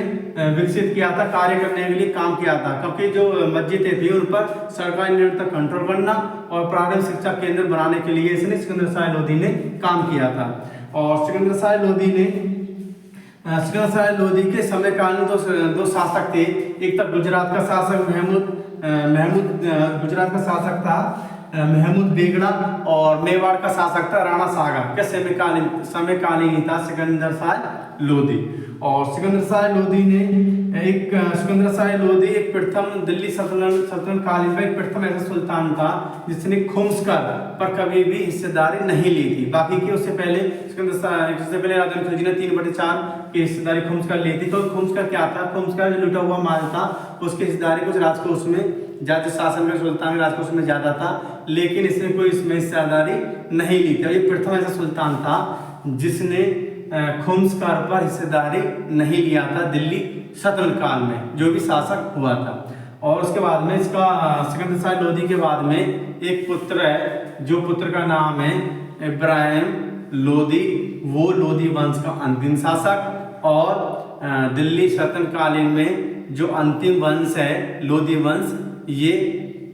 विकसित किया था, कार्य करने के लिए काम किया था। क्योंकि जो मस्जिदें थी उन पर सरकारी निरंतर कंट्रोल करना और प्रारंभिक शिक्षा केंद्र बनाने के लिए इसने सिकंदर शाह लोधी ने काम किया था। और सिकंदर शाह लोधी के समय काल में दो शासक थे। एक था गुजरात का शासक गुजरात का शासक था महमूद बेगड़ा, और मेवाड़ का शासक था राणा सागर के समकालीन ही था सिकंदर शाह लोधी। और सिकंदर शाह लोधी एक प्रथम दिल्ली सल्तनत कालीन का एक प्रथम ऐसा सुल्तान था जिसने खुम्सकर पर कभी भी हिस्सेदारी नहीं ली थी। बाकी की उससे पहले राजा खिलजी ने 3/4 की हिस्सेदारी खुम्सकर ली थी। तो खुम्सकर क्या था, खुम्सकर जो लुटा हुआ माल था उसकी हिस्सेदारी कुछ राजकोष में ज्यादा, शासन का सुल्तान राजकोष में ज्यादा था, लेकिन इसने कोई इसमें हिस्सेदारी नहीं ली थी। ये प्रथम ऐसा सुल्तान था जिसने खुम्सकर पर हिस्सेदारी नहीं लिया था दिल्ली सल्तनत काल में, जो भी शासक हुआ था। और उसके बाद में इसका सिकंदर शाह लोधी के बाद में एक पुत्र है, जो पुत्र का नाम है इब्राहिम लोधी, वो लोधी वंश का अंतिम शासक। और दिल्ली सल्तनत कालीन में जो अंतिम वंश है लोधी वंश, ये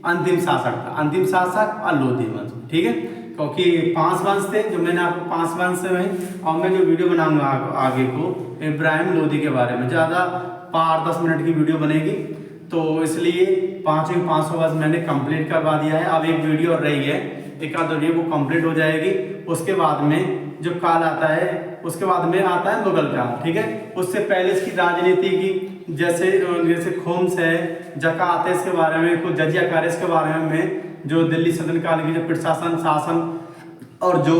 अंतिम शासक था, अंतिम शासक और लोधी वंश, ठीक है। क्योंकि 5 वंश थे, जो मैंने आपको 5 वंश में, और मैं जो वीडियो बनाऊंगा आगे को इब्राहिम लोधी के बारे में, ज़्यादा 5-10 मिनट की वीडियो बनेगी, तो इसलिए 500 वंश मैंने कंप्लीट करवा दिया है। अब एक वीडियो और रही है, एक आध वीडियो वो कंप्लीट हो जाएगी। उसके बाद में जो काल आता है, उसके बाद में आता है मुगल काल, ठीक है। उससे पहले इसकी राजनीति की, जैसे खोम्स है, जकात है, इसके बारे में, कुछ जजिया कार्य इसके बारे में, जो दिल्ली सल्तनत काल की जो प्रशासन शासन और जो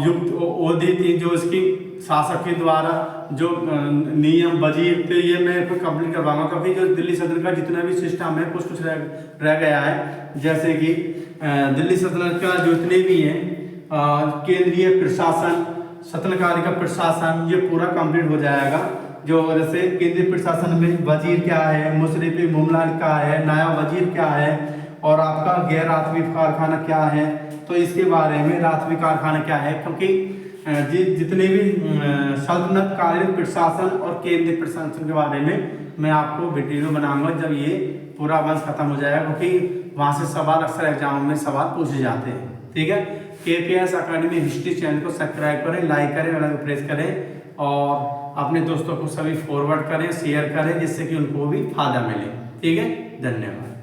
युक्त ओधी थी, जो इसकी शासक के द्वारा जो नियम वजीर थे, ये मैं कंप्लीट करवाऊंगा। क्योंकि जो दिल्ली सल्तनत का जितना भी सिस्टम है कुछ रह गया है, जैसे कि दिल्ली सल्तनत का जो इतने भी हैं केंद्रीय प्रशासन, सल्तनत का प्रशासन, ये पूरा कंप्लीट हो जाएगा। जो जैसे केंद्रीय प्रशासन में वजीर क्या है, मुशर्रफ मुमलान क्या है, नायब वजीर क्या है, और आपका गैर रातवी कारखाना क्या है, तो इसके बारे में रातवी कारखाना क्या है। क्योंकि जितने भी सल्तनत कालीन प्रशासन और केंद्रीय प्रशासन के बारे में मैं आपको वीडियो बनाऊंगा जब ये पूरा वंश खत्म हो जाएगा, क्योंकि वहाँ से सवाल अक्सर एग्जाम में सवाल पूछे जाते हैं, ठीक है। KPS अकेडमी हिस्ट्री चैनल को सब्सक्राइब करें, लाइक करें, बेल आइकन प्रेस करें, और अपने दोस्तों को सभी फॉरवर्ड करें, शेयर करें, जिससे कि उनको भी फायदा मिले, ठीक है। धन्यवाद।